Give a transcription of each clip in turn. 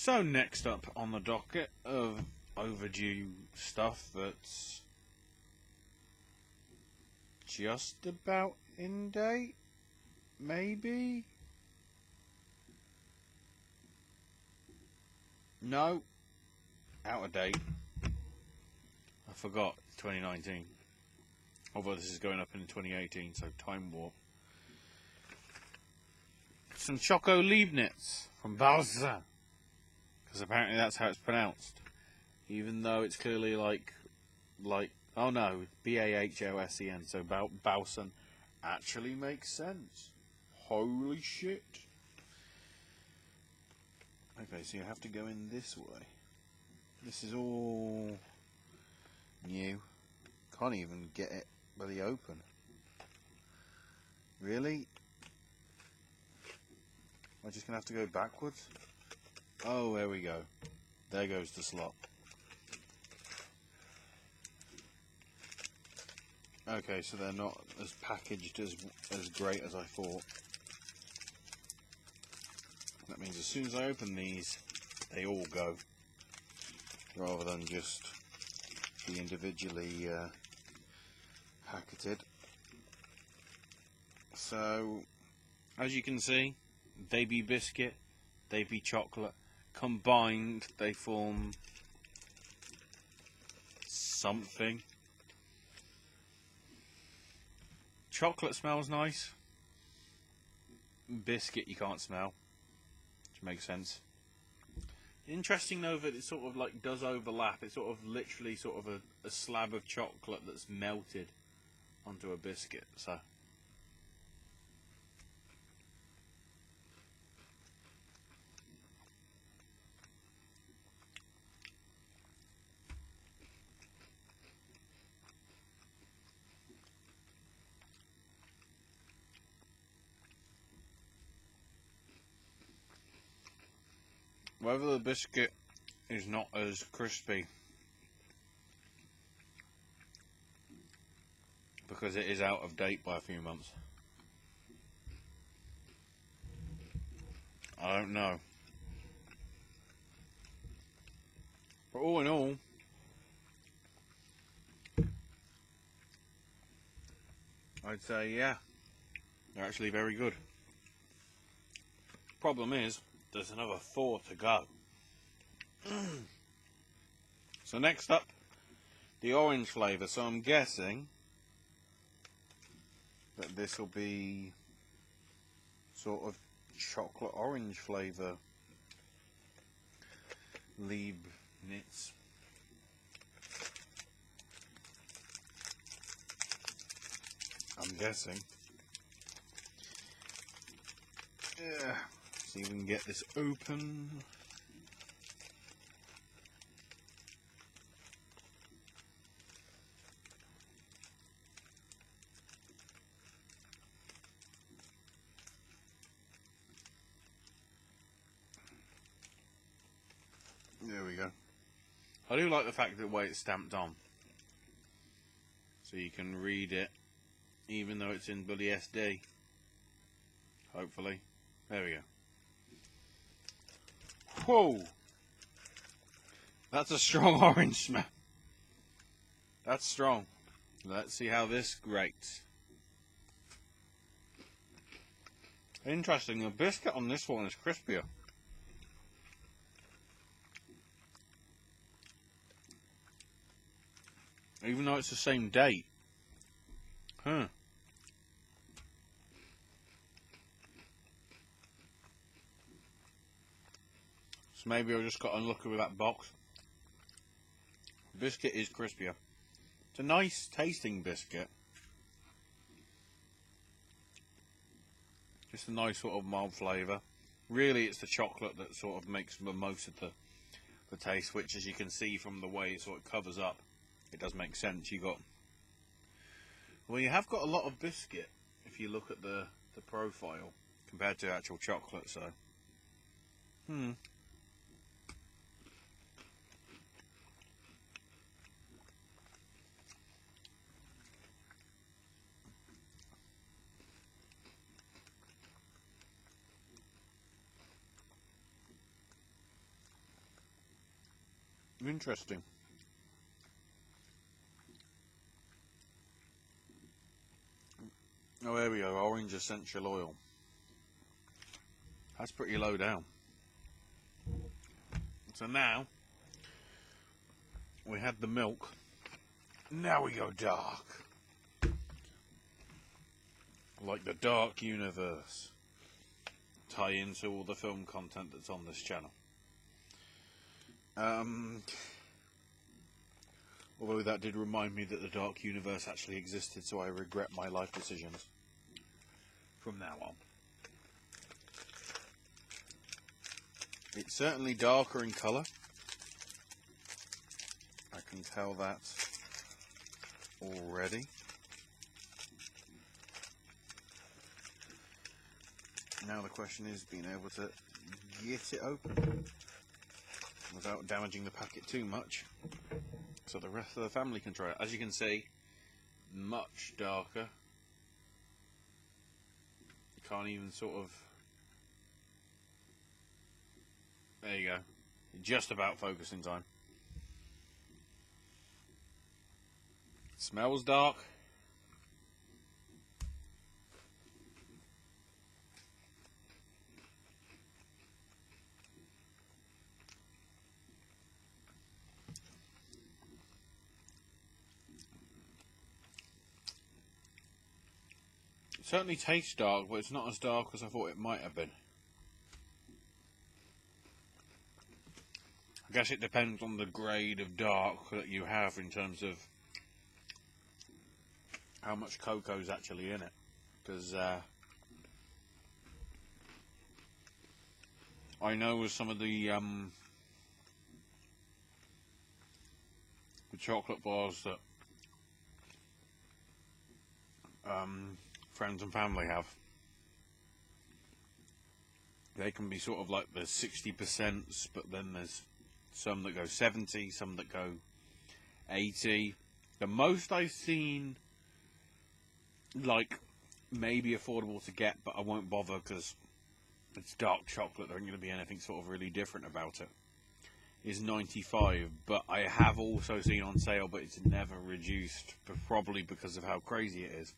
So next up on the docket of overdue stuff that's just about in date, maybe? No, out of date. I forgot, 2019. Although this is going up in 2018, so time warp. Some Choco Leibniz from Bahlsen. Because apparently that's how it's pronounced. Even though it's clearly like, oh no, Bahsen, so Bahlsen actually makes sense. Holy shit. Okay, so you have to go in this way. This is all new. Can't even get it bloody open. Really? Am I just gonna have to go backwards? Oh, there we go. There goes the slot. Okay, so they're not as packaged as great as I thought. That means as soon as I open these, they all go, rather than just be individually packeted. So, as you can see, they be biscuit, they be chocolate. Combined, they form something. Chocolate smells nice. Biscuit you can't smell, which makes sense. Interesting though that it sort of like does overlap. It's sort of literally sort of a slab of chocolate that's melted onto a biscuit. So. Whether the biscuit is not as crispy because it is out of date by a few months, I don't know. But all in all, I'd say yeah, they're actually very good. Problem is, there's another 4 to go. So next up, the orange flavour. So I'm guessing that this will be sort of chocolate orange flavour. Leibniz. I'm guessing. Yeah. See if we can get this open. There we go. I do like the fact that the way it's stamped on. So you can read it even though it's in bloody SD. Hopefully. There we go. Whoa! That's a strong orange smell. That's strong. Let's see how this grates. Interesting, the biscuit on this one is crispier. Even though it's the same date. Huh. So maybe I just got unlucky with that box. Biscuit is crispier. It's a nice tasting biscuit. Just a nice sort of mild flavour. Really it's the chocolate that sort of makes the most of the taste, which as you can see from the way it sort of covers up, it does make sense. You have got a lot of biscuit if you look at the profile compared to actual chocolate, so. Interesting. Oh, there we go. Orange essential oil. That's pretty low down. So now we had the milk. Now we go dark. Like the dark universe. Tie into all the film content that's on this channel. Although that did remind me that the dark universe actually existed, so I regret my life decisions from now on. It's certainly darker in colour. I can tell that already. Now the question is being able to get it open without damaging the packet too much, so the rest of the family can try it. As you can see, much darker. You can't even sort of... There you go. Just about focusing time. Smells dark. It certainly tastes dark, but it's not as dark as I thought it might have been. I guess it depends on the grade of dark that you have in terms of how much cocoa is actually in it. Because I know with some of the chocolate bars that friends and family have, they can be sort of like the 60%, but then there's some that go 70, some that go 80. The most I've seen, like, maybe affordable to get, but I won't bother because it's dark chocolate, there ain't going to be anything sort of really different about it, is 95. But I have also seen on sale, but it's never reduced, probably because of how crazy it is,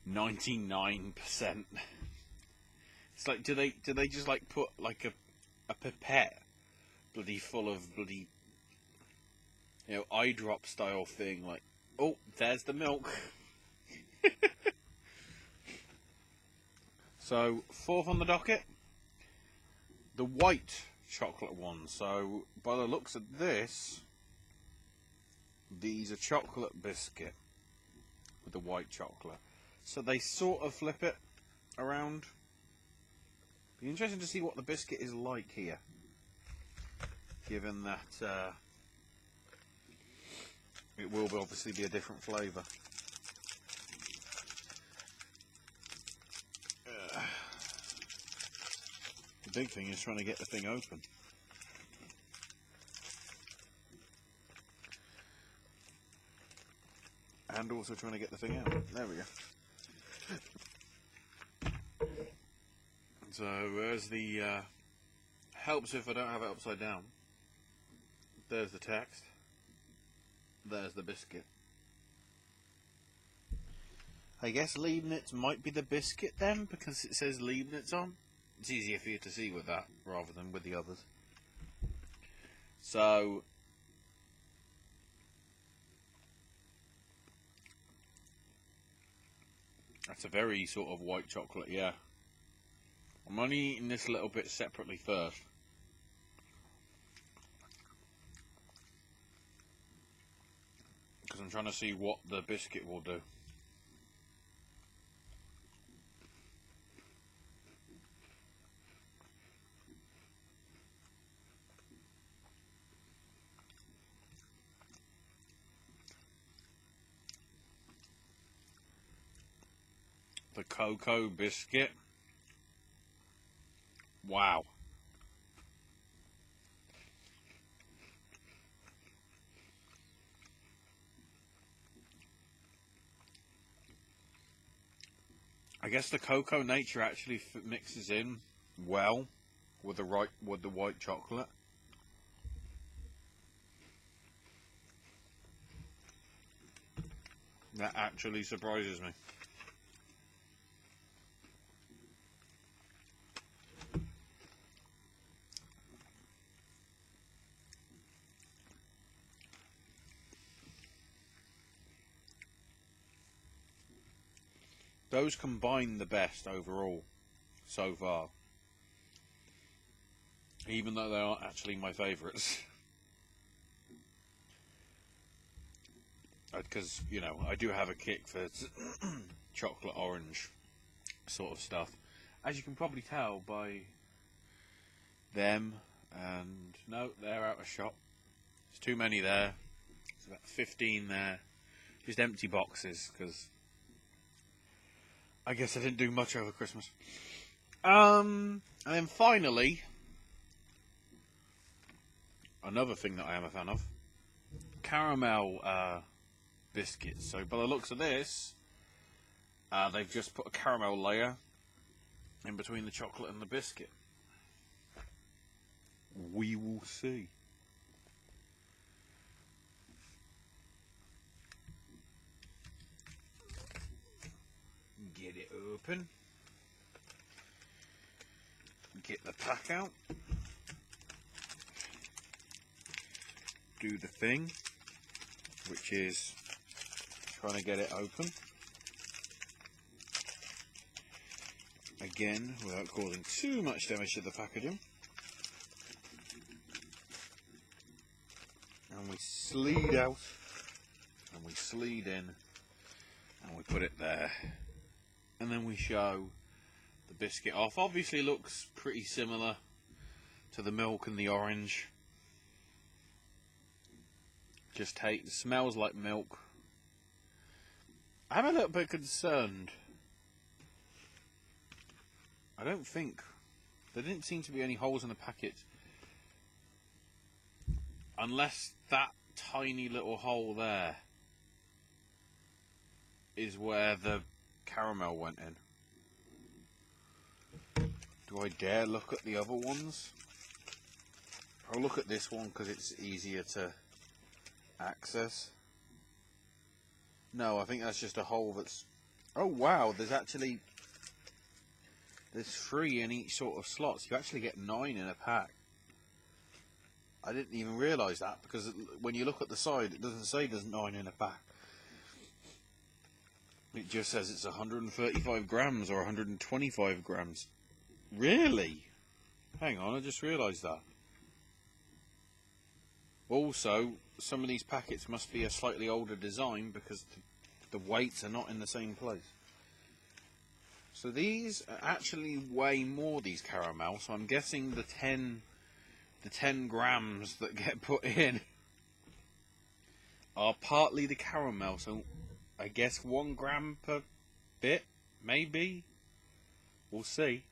99%. It's like, do they just like put like a pipette bloody full of bloody, you know, eye drop style thing, like, oh, there's the milk. So, fourth on the docket, the white chocolate one. So, by the looks of this, these are chocolate biscuit with the white chocolate. So they sort of flip it around. Be interesting to see what the biscuit is like here, given that it will obviously be a different flavour. The big thing is trying to get the thing open. And also trying to get the thing out. There we go. So there's the, helps if I don't have it upside down. There's the text. There's the biscuit. I guess Leibniz might be the biscuit then, because it says Leibniz on. It's easier for you to see with that, rather than with the others. So, that's a very sort of white chocolate, yeah. I'm only eating this a little bit separately first. Because I'm trying to see what the biscuit will do. The cocoa biscuit. Wow. I guess the cocoa nature actually mixes in well with the white chocolate. That actually surprises me. Those combine the best overall so far, even though they aren't actually my favourites. Because, you know, I do have a kick for chocolate orange sort of stuff, as you can probably tell by them. And no, they're out of shop. There's too many there. There's about 15 there, just empty boxes, because I guess I didn't do much over Christmas. And then finally, another thing that I am a fan of, caramel biscuits. So by the looks of this, they've just put a caramel layer in between the chocolate and the biscuit. We will see. Get it open. Get the pack out. Do the thing, which is trying to get it open. Again, without causing too much damage to the packaging. And we sleed out, and we sleed in, and we put it there. And then we show the biscuit off. Obviously looks pretty similar to the milk and the orange. Just smells like milk. I'm a little bit concerned. I don't think there didn't seem to be any holes in the packet, unless that tiny little hole there is where the caramel went in. Do I dare look at the other ones? I'll look at this one because it's easier to access. No, I think that's just a hole that's... Oh wow, there's 3 in each sort of slot, so you actually get 9 in a pack. I didn't even realise that, because when you look at the side, it doesn't say there's 9 in a pack. It just says it's 135 grams or 125 grams. Really? Hang on, I just realised that. Also, some of these packets must be a slightly older design because the weights are not in the same place. So these actually weigh more, these caramel, so I'm guessing the 10 grams that get put in are partly the caramel, so I guess 1 gram per bit, maybe? We'll see.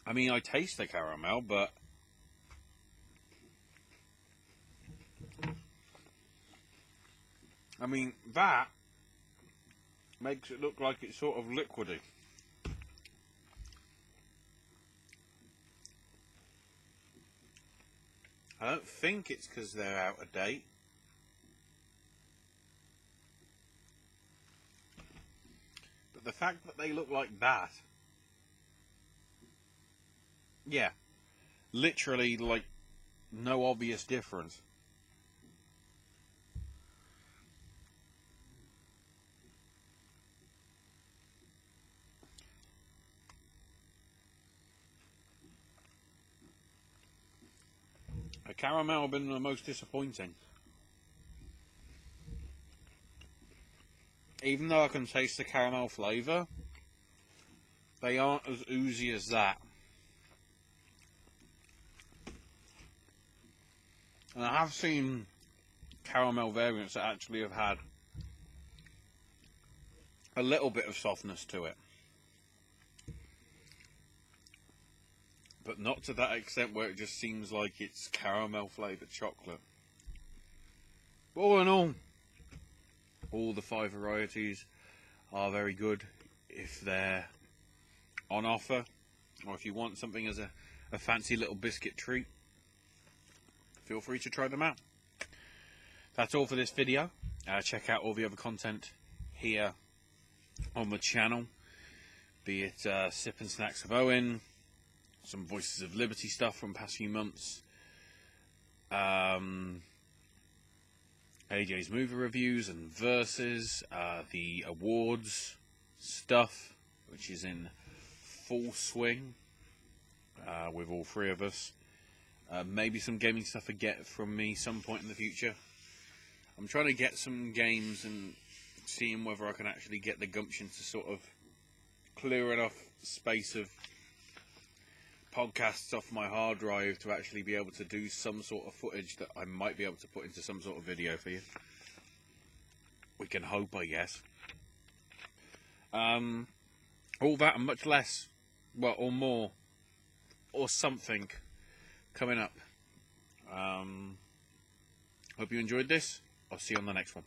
I mean, I taste the caramel, but I mean, that makes it look like it's sort of liquidy. I don't think it's because they're out of date. But the fact that they look like that, yeah, literally like no obvious difference. The caramel have been the most disappointing. Even though I can taste the caramel flavour, they aren't as oozy as that. And I have seen caramel variants that actually have had a little bit of softness to it. But not to that extent where it just seems like it's caramel flavoured chocolate. But all in all the 5 varieties are very good if they're on offer, or if you want something as a fancy little biscuit treat, feel free to try them out. That's all for this video. Check out all the other content here on the channel, be it Sip and Snacks of Owen, some Voices of Liberty stuff from past few months, AJ's movie reviews and verses, the awards stuff, which is in full swing with all three of us. Maybe some gaming stuff again from me some point in the future. I'm trying to get some games and seeing whether I can actually get the gumption to sort of clear enough space of podcasts off my hard drive to actually be able to do some sort of footage that I might be able to put into some sort of video for you. We can hope, I guess. All that and much less, well, or more, or something coming up. Hope you enjoyed this. I'll see you on the next one.